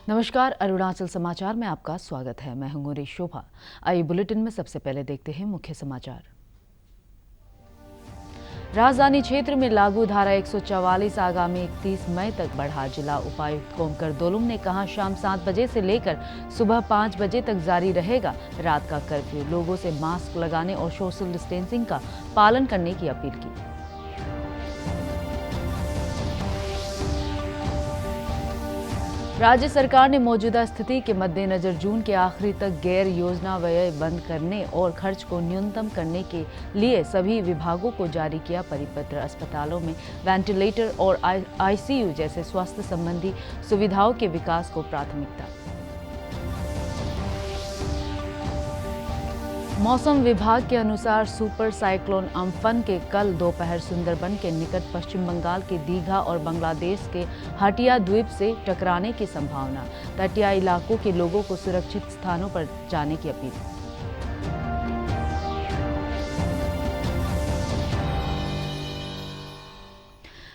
नमस्कार, अरुणाचल समाचार में आपका स्वागत है। मैं हूं गुरी शोभा। आइए बुलेटिन में सबसे पहले देखते हैं मुख्य समाचार। राजधानी क्षेत्र में लागू धारा 144 आगामी 31 मई तक बढ़ा। जिला उपायुक्त कोमकर दोलुम ने कहा, शाम 7 बजे से लेकर सुबह 5 बजे तक जारी रहेगा रात का कर्फ्यू। लोगों से मास्क लगाने और सोशल डिस्टेंसिंग का पालन करने की अपील की। राज्य सरकार ने मौजूदा स्थिति के मद्देनजर जून के आखिरी तक गैर योजना व्यय बंद करने और खर्च को न्यूनतम करने के लिए सभी विभागों को जारी किया परिपत्र। अस्पतालों में वेंटिलेटर और आईसीयू जैसे स्वास्थ्य संबंधी सुविधाओं के विकास को प्राथमिकता। मौसम विभाग के अनुसार सुपर साइक्लोन अम्फन के कल दोपहर सुंदरबन के निकट पश्चिम बंगाल के दीघा और बांग्लादेश के हटिया द्वीप से टकराने की संभावना। तटीय इलाकों के लोगों को सुरक्षित स्थानों पर जाने की अपील।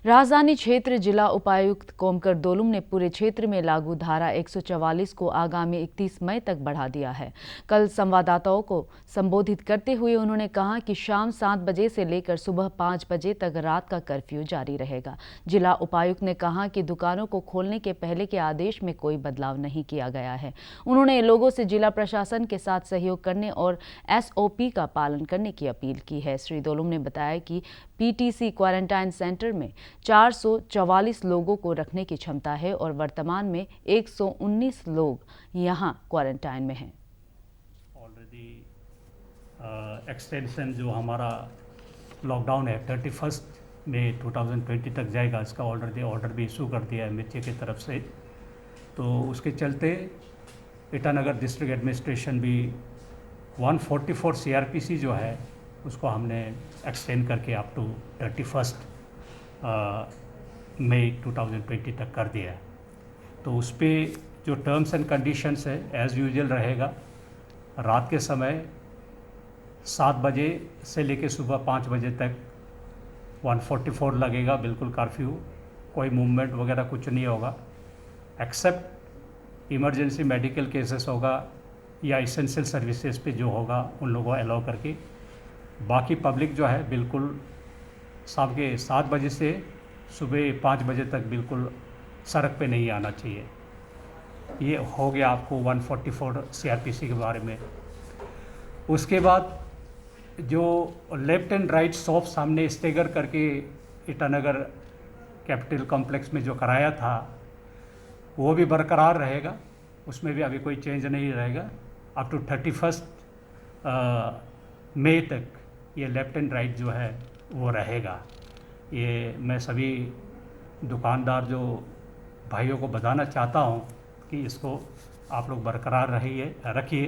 राजधानी क्षेत्र जिला उपायुक्त कोमकर दोलुम ने पूरे क्षेत्र में लागू धारा 144 को आगामी 31 मई तक बढ़ा दिया है। कल संवाददाताओं को संबोधित करते हुए उन्होंने कहा कि शाम 7 बजे से लेकर सुबह 5 बजे तक रात का कर्फ्यू जारी रहेगा। जिला उपायुक्त ने कहा कि दुकानों को खोलने के पहले के आदेश में कोई बदलाव नहीं किया गया है। उन्होंने लोगों से जिला प्रशासन के साथ सहयोग करने और SOP का पालन करने की अपील की है। श्री दोलुम ने बताया कि PTC क्वारंटाइन सेंटर में 444 लोगों को रखने की क्षमता है और वर्तमान में 119 लोग यहां क्वारंटाइन में हैं। ऑलरेडी एक्सटेंशन जो हमारा लॉकडाउन है 31 मई 2020 तक जाएगा, इसका ऑलरेडी ऑर्डर भी इशू कर दिया है मिर्ची की तरफ से। तो उसके चलते ईटानगर डिस्ट्रिक्ट एडमिनिस्ट्रेशन भी 144 CRPC जो है उसको हमने एक्सटेंड करके अप टू 31 मई 2020 तक कर दिया है। तो उस पर जो टर्म्स एंड कंडीशंस है एज़ यूजुअल रहेगा। रात के समय 7 बजे से लेकर सुबह 5 बजे तक 144 लगेगा, बिल्कुल कर्फ्यू, कोई मूवमेंट वगैरह कुछ नहीं होगा एक्सेप्ट इमरजेंसी मेडिकल केसेस होगा या इसेंशियल सर्विसेज पे जो होगा उन लोगों को अलाउ करके। बाकी पब्लिक जो है बिल्कुल शाम के 7 बजे से सुबह 5 बजे तक बिल्कुल सड़क पे नहीं आना चाहिए। ये हो गया आपको 144 CRPC के बारे में। उसके बाद जो लेफ्ट एंड राइट शॉप्स हमने स्टेगर करके ईटानगर कैपिटल कॉम्प्लेक्स में जो कराया था वो भी बरकरार रहेगा, उसमें भी अभी कोई चेंज नहीं रहेगा। अप टू 31 मई तक ये लेफ्ट एंड राइट जो है वो रहेगा। ये मैं सभी दुकानदार जो भाइयों को बताना चाहता हूँ कि इसको आप लोग बरकरार रखिए।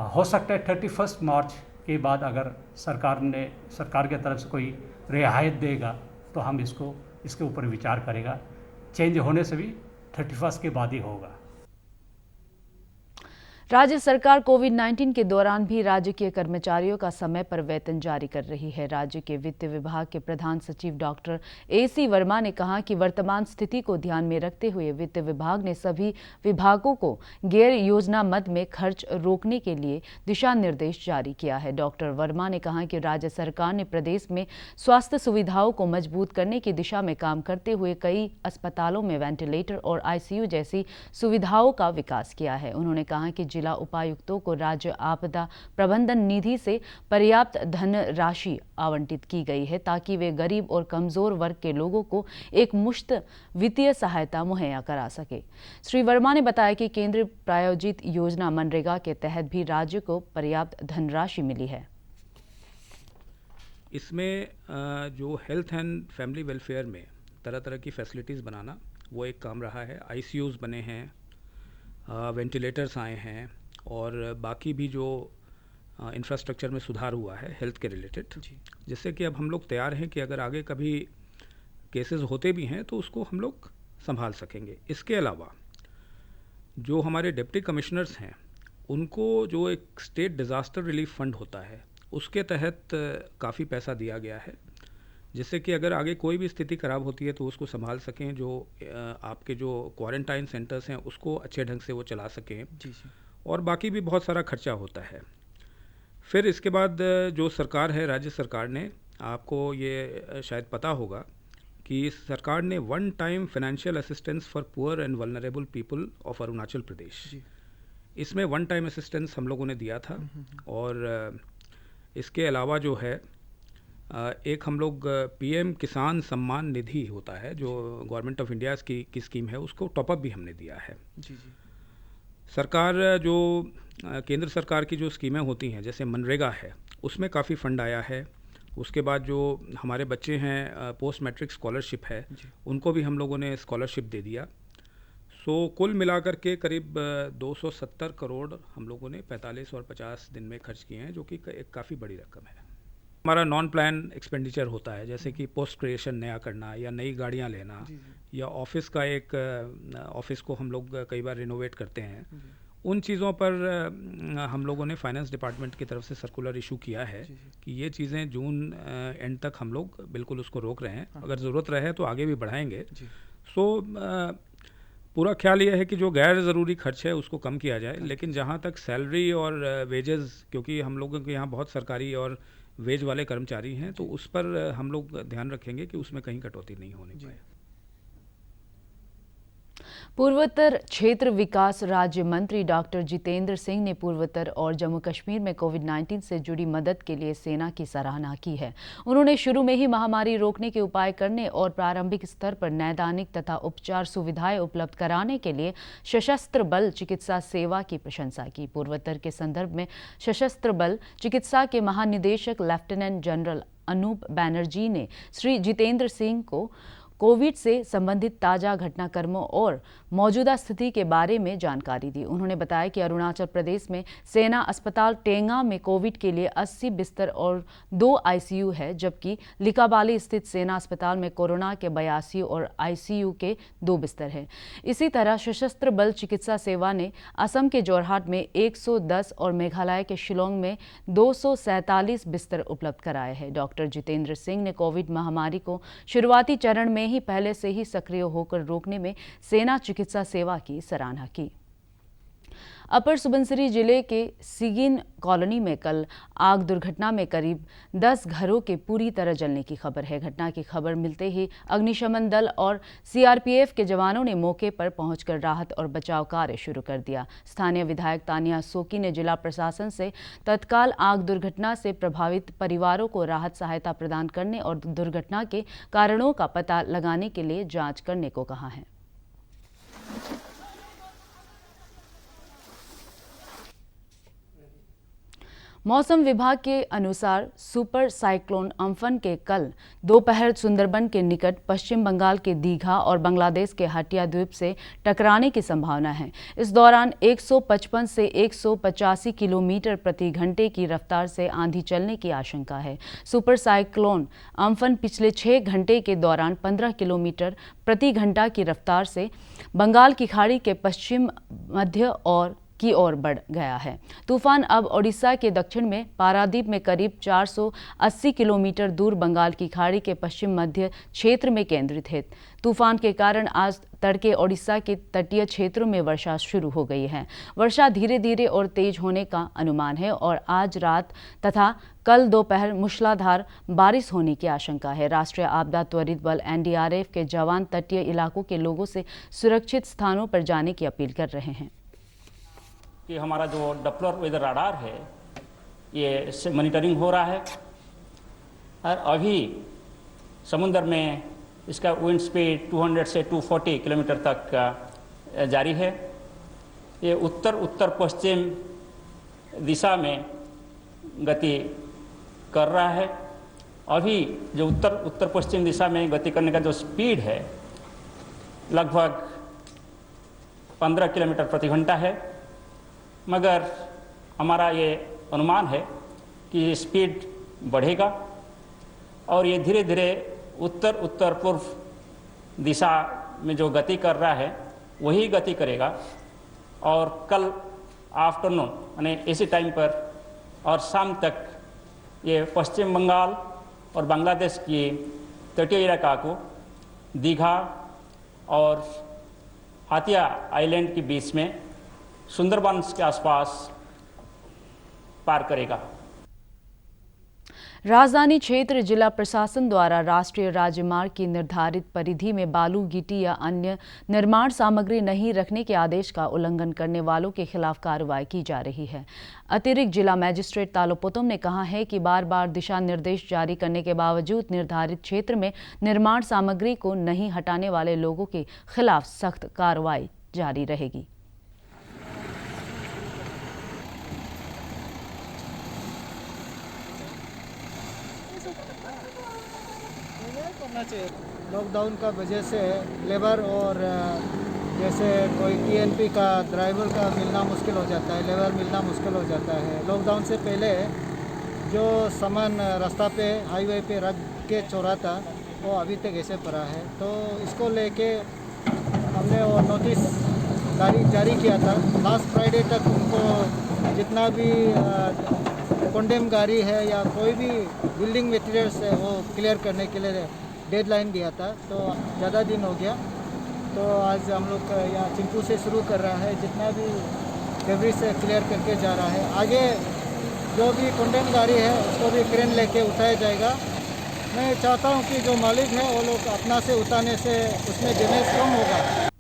हो सकता है 31 मार्च के बाद अगर सरकार की तरफ से कोई रियायत देगा तो हम इसके ऊपर विचार करेगा। चेंज होने से भी 31 के बाद ही होगा। राज्य सरकार कोविड-19 के दौरान भी राजकीय कर्मचारियों का समय पर वेतन जारी कर रही है। राज्य के वित्त विभाग के प्रधान सचिव डॉक्टर AC वर्मा ने कहा कि वर्तमान स्थिति को ध्यान में रखते हुए वित्त विभाग ने सभी विभागों को गैर योजना मद में खर्च रोकने के लिए दिशा निर्देश जारी किया है। डॉक्टर वर्मा ने कहा कि राज्य सरकार ने प्रदेश में स्वास्थ्य सुविधाओं को मजबूत करने की दिशा में काम करते हुए कई अस्पतालों में वेंटिलेटर और ICU जैसी सुविधाओं का विकास किया है। उन्होंने कहा कि जिला उपायुक्तों को राज्य आपदा प्रबंधन निधि से पर्याप्त धन राशि आवंटित की गई है ताकि वे गरीब और कमजोर वर्ग के लोगों को एक मुश्त वित्तीय सहायता मुहैया करा सके। श्री वर्मा ने बताया कि केंद्र प्रायोजित योजना मनरेगा के तहत भी राज्य को पर्याप्त धनराशि मिली है। इसमें जो हेल्थ एंड फैमिली वेलफेयर में तरह तरह की फैसिलिटीज़ बनाना वो एक काम रहा है। ICUs बने हैं, वेंटिलेटर्स आए हैं और बाकी भी जो इंफ्रास्ट्रक्चर में सुधार हुआ है हेल्थ के रिलेटेड, जिससे कि अब हम लोग तैयार हैं कि अगर आगे कभी केसेस होते भी हैं तो उसको हम लोग संभाल सकेंगे। इसके अलावा जो हमारे डिप्टी कमिश्नर्स हैं उनको जो एक स्टेट डिज़ास्टर रिलीफ फंड होता है उसके तहत काफ़ी पैसा दिया गया है, जिससे कि अगर आगे कोई भी स्थिति ख़राब होती है तो उसको संभाल सकें, जो आपके जो क्वारंटाइन सेंटर्स हैं उसको अच्छे ढंग से वो चला सकें। जी जी। और बाकी भी बहुत सारा खर्चा होता है। फिर इसके बाद जो सरकार है, राज्य सरकार ने, आपको ये शायद पता होगा कि सरकार ने one time financial assistance for poor and vulnerable people of Arunachal Pradesh, जी। इसमें वन टाइम असिस्टेंस हम लोगों ने दिया था। और इसके अलावा जो है एक हम लोग पीएम किसान सम्मान निधि होता है जो गवर्नमेंट ऑफ इंडिया की स्कीम है, उसको टॉपअप भी हमने दिया है। जी जी। सरकार जो केंद्र सरकार की जो स्कीमें होती हैं जैसे मनरेगा है, उसमें काफ़ी फंड आया है। उसके बाद जो हमारे बच्चे हैं पोस्ट मैट्रिक स्कॉलरशिप है, उनको भी हम लोगों ने स्कॉलरशिप दे दिया। सो कुल मिलाकर के करीब 270 करोड़ हम लोगों ने 45 और 50 दिन में खर्च किए हैं, जो कि एक काफ़ी बड़ी रकम है। हमारा नॉन प्लान एक्सपेंडिचर होता है, जैसे कि पोस्ट क्रिएशन नया करना या नई गाड़ियाँ लेना, या ऑफिस का एक ऑफिस को हम लोग कई बार रिनोवेट करते हैं। उन चीज़ों पर हम लोगों ने फाइनेंस डिपार्टमेंट की तरफ से सर्कुलर इशू किया है कि ये चीज़ें जून एंड तक हम लोग बिल्कुल उसको रोक रहे हैं। अगर ज़रूरत रहे तो आगे भी बढ़ाएंगे। सो पूरा ख्याल ये है कि जो गैर ज़रूरी खर्च है उसको कम किया जाए, लेकिन जहाँ तक सैलरी और वेजेस, क्योंकि हम लोगों के यहाँ बहुत सरकारी और वेज वाले कर्मचारी हैं, तो उस पर हम लोग ध्यान रखेंगे कि उसमें कहीं कटौती नहीं होनी पाए। पूर्वोत्तर क्षेत्र विकास राज्य मंत्री डॉक्टर जितेंद्र सिंह ने पूर्वोत्तर और जम्मू कश्मीर में कोविड-19 से जुड़ी मदद के लिए सेना की सराहना की है। उन्होंने शुरू में ही महामारी रोकने के उपाय करने और प्रारंभिक स्तर पर नैदानिक तथा उपचार सुविधाएं उपलब्ध कराने के लिए सशस्त्र बल चिकित्सा सेवा की प्रशंसा की। पूर्वोत्तर के संदर्भ में सशस्त्र बल चिकित्सा के महानिदेशक लेफ्टिनेंट जनरल अनूप बैनर्जी ने श्री जितेंद्र सिंह को कोविड से संबंधित ताज़ा घटनाक्रमों और मौजूदा स्थिति के बारे में जानकारी दी। उन्होंने बताया कि अरुणाचल प्रदेश में सेना अस्पताल टेंगा में कोविड के लिए 80 बिस्तर और 2 आईसीयू है, जबकि लिकाबाली स्थित सेना अस्पताल में कोरोना के 82 और आईसीयू के 2 बिस्तर हैं। इसी तरह सशस्त्र बल चिकित्सा सेवा ने असम के जोरहाट में 110 और मेघालय के शिलोंग में 247 बिस्तर उपलब्ध कराए हैं। डॉक्टर जितेंद्र सिंह ने कोविड महामारी को शुरुआती चरण में ही पहले से ही सक्रिय होकर रोकने में सेना चिकित्सा सेवा की सराहना की। अपर सुबनसिरी जिले के सिगिन कॉलोनी में कल आग दुर्घटना में करीब 10 घरों के पूरी तरह जलने की खबर है। घटना की खबर मिलते ही अग्निशमन दल और सीआरपीएफ के जवानों ने मौके पर पहुंचकर राहत और बचाव कार्य शुरू कर दिया। स्थानीय विधायक तानिया सोकी ने जिला प्रशासन से तत्काल आग दुर्घटना से प्रभावित परिवारों को राहत सहायता प्रदान करने और दुर्घटना के कारणों का पता लगाने के लिए जांच करने को कहा है। मौसम विभाग के अनुसार सुपर साइक्लोन अम्फन के कल दोपहर सुंदरबन के निकट पश्चिम बंगाल के दीघा और बांग्लादेश के हटिया द्वीप से टकराने की संभावना है। इस दौरान 155 से 185 किलोमीटर प्रति घंटे की रफ्तार से आंधी चलने की आशंका है। सुपर साइक्लोन अम्फन पिछले 6 घंटे के दौरान 15 किलोमीटर प्रति घंटा की रफ्तार से बंगाल की खाड़ी के पश्चिम मध्य की ओर बढ़ गया है। तूफान अब ओडिशा के दक्षिण में पारादीप में करीब 480 किलोमीटर दूर बंगाल की खाड़ी के पश्चिम मध्य क्षेत्र में केंद्रित है। तूफान के कारण आज तड़के ओडिशा के तटीय क्षेत्रों में वर्षा शुरू हो गई है। वर्षा धीरे धीरे और तेज होने का अनुमान है और आज रात तथा कल दोपहर मूसलाधार बारिश होने की आशंका है। राष्ट्रीय आपदा त्वरित बल एनडीआरएफ के जवान तटीय इलाकों के लोगों से सुरक्षित स्थानों पर जाने की अपील कर रहे हैं। कि हमारा जो डॉप्लर वेदर राडार है ये मॉनिटरिंग हो रहा है और अभी समुद्र में इसका विंड स्पीड 200 से 240 किलोमीटर तक जारी है। ये उत्तर पश्चिम दिशा में गति कर रहा है। अभी जो उत्तर पश्चिम दिशा में गति करने का जो स्पीड है लगभग 15 किलोमीटर प्रति घंटा है, मगर हमारा ये अनुमान है कि स्पीड बढ़ेगा और ये धीरे धीरे उत्तर पूर्व दिशा में जो गति कर रहा है वही गति करेगा और कल आफ्टरनून यानी इसी टाइम पर और शाम तक ये पश्चिम बंगाल और बांग्लादेश की तटीय इलाका को दीघा और हातिया आइलैंड के बीच में सुंदरबंस के आसपास पार करेगा। राजधानी क्षेत्र जिला प्रशासन द्वारा राष्ट्रीय राजमार्ग की निर्धारित परिधि में बालू, गिट्टी या अन्य निर्माण सामग्री नहीं रखने के आदेश का उल्लंघन करने वालों के खिलाफ कार्रवाई की जा रही है। अतिरिक्त जिला मजिस्ट्रेट तालोपोतम ने कहा है कि बार बार दिशा निर्देश जारी करने के बावजूद निर्धारित क्षेत्र में निर्माण सामग्री को नहीं हटाने वाले लोगों के खिलाफ सख्त कार्रवाई जारी रहेगी। लॉकडाउन का वजह से लेबर और जैसे कोई टीएनपी का ड्राइवर का मिलना मुश्किल हो जाता है, लेबर मिलना मुश्किल हो जाता है। लॉकडाउन से पहले जो सामान रास्ता पे हाईवे पे रख के छोड़ा था वो अभी तक ऐसे पड़ा है। तो इसको लेके हमने वो नोटिस जारी किया था। लास्ट फ्राइडे तक उनको जितना भी कंडेम गाड़ी है या कोई भी बिल्डिंग मटेरियल्स है वो क्लियर करने के लिए डेडलाइन दिया था। तो ज़्यादा दिन हो गया, तो आज हम लोग यहाँ चिंपू से शुरू कर रहा है, जितना भी डेब्रिस से क्लियर करके जा रहा है। आगे जो भी कंडेम गाड़ी है उसको भी क्रेन लेके उठाया जाएगा। मैं चाहता हूँ कि जो मालिक है वो लोग अपना से उतारने से उसमें डैमेज कम होगा।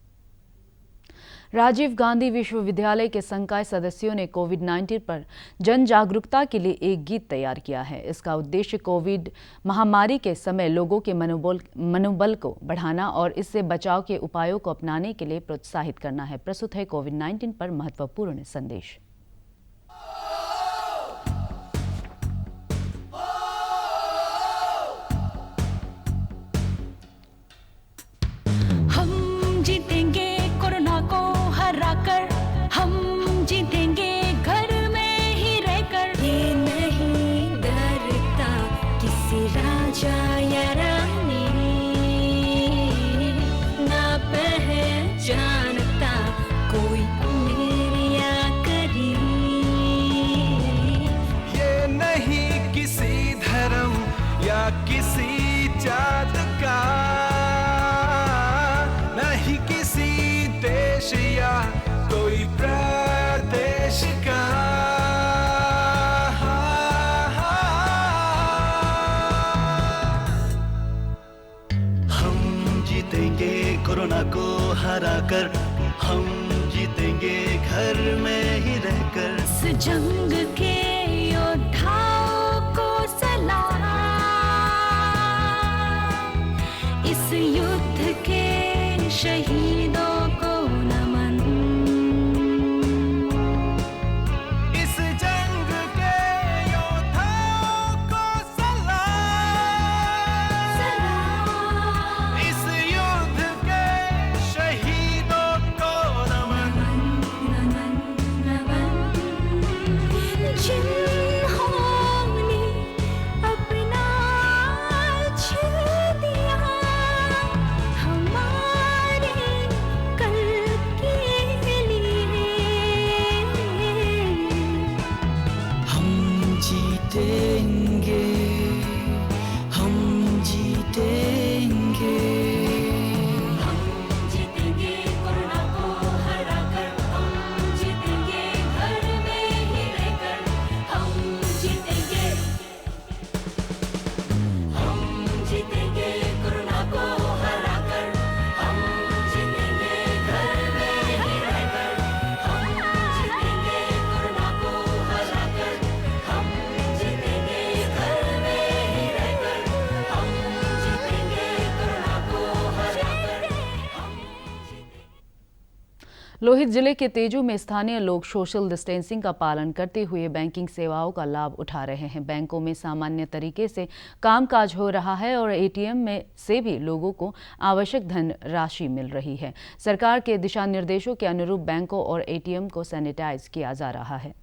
राजीव गांधी विश्वविद्यालय के संकाय सदस्यों ने कोविड-19 पर जन जागरूकता के लिए एक गीत तैयार किया है। इसका उद्देश्य कोविड महामारी के समय लोगों के मनोबल को बढ़ाना और इससे बचाव के उपायों को अपनाने के लिए प्रोत्साहित करना है। प्रस्तुत है कोविड-19 पर महत्वपूर्ण संदेश। किसी जात का, नहीं किसी देश या कोई प्रदेश का। हम जीतेंगे कोरोना को हराकर, हम जीतेंगे घर में ही रहकर। इस जंग के योद्धाओं को सलाम, इस युद्ध के शहीदों को नमन। इस जंग के योद्धाओं को सलाम, इस युद्ध के शहीदों को नमन। जिन्होंने अपना छेद दिया हमारे कल के लिए। हम जीतेंगे, हम जीतेंगे। हम जीतेंगे कोरोना को हराकर, हम जीतेंगे घर में ही रहकर। हम जीतेंगे, हम जीतेंगे कोरोना को हराकर। हम जीतेंगे घर में ही रहकर। हम जीतेंगे कोरोना को हराकर। हम जीतेंगे घर में ही रहकर। हम जीतेंगे कोरोना को हराकर। लोहित जिले के तेजू में स्थानीय लोग सोशल डिस्टेंसिंग का पालन करते हुए बैंकिंग सेवाओं का लाभ उठा रहे हैं। बैंकों में सामान्य तरीके से कामकाज हो रहा है और एटीएम में से भी लोगों को आवश्यक धन राशि मिल रही है। सरकार के दिशा निर्देशों के अनुरूप बैंकों और एटीएम को सैनिटाइज किया जा रहा है।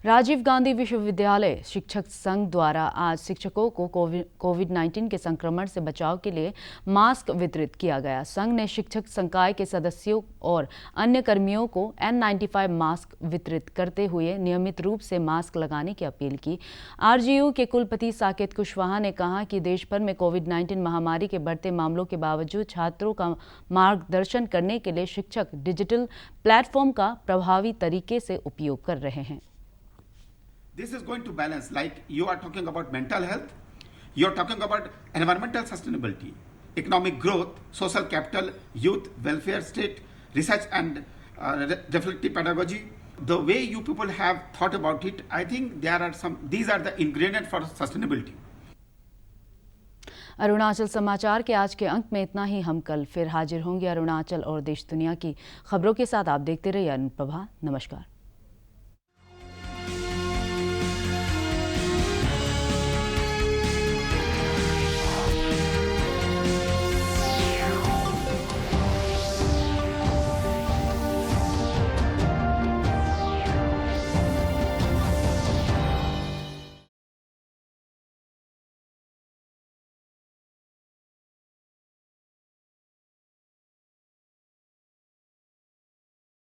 राजीव गांधी विश्वविद्यालय शिक्षक संघ द्वारा आज शिक्षकों को कोविड-19 के संक्रमण से बचाव के लिए मास्क वितरित किया गया। संघ ने शिक्षक संकाय के सदस्यों और अन्य कर्मियों को N95 मास्क वितरित करते हुए नियमित रूप से मास्क लगाने की अपील की। RGU के कुलपति साकेत कुशवाहा ने कहा कि देश भर में कोविड-19 महामारी के बढ़ते मामलों के बावजूद छात्रों का मार्गदर्शन करने के लिए शिक्षक डिजिटल प्लेटफॉर्म का प्रभावी तरीके से उपयोग कर रहे हैं। This is going to balance, like you are talking about mental health, you are talking about environmental sustainability, economic growth, social capital, youth welfare state, research and reflective pedagogy. The way you people have thought about it, I think these are the ingredients for sustainability. Arunachal समाचार के आज के अंक में इतना ही। हम कल फिर हाजिर होंगे अरुणाचल और देश दुनिया की खबरों के साथ। आप देखते रहिए अरुण प्रभा। नमस्कार।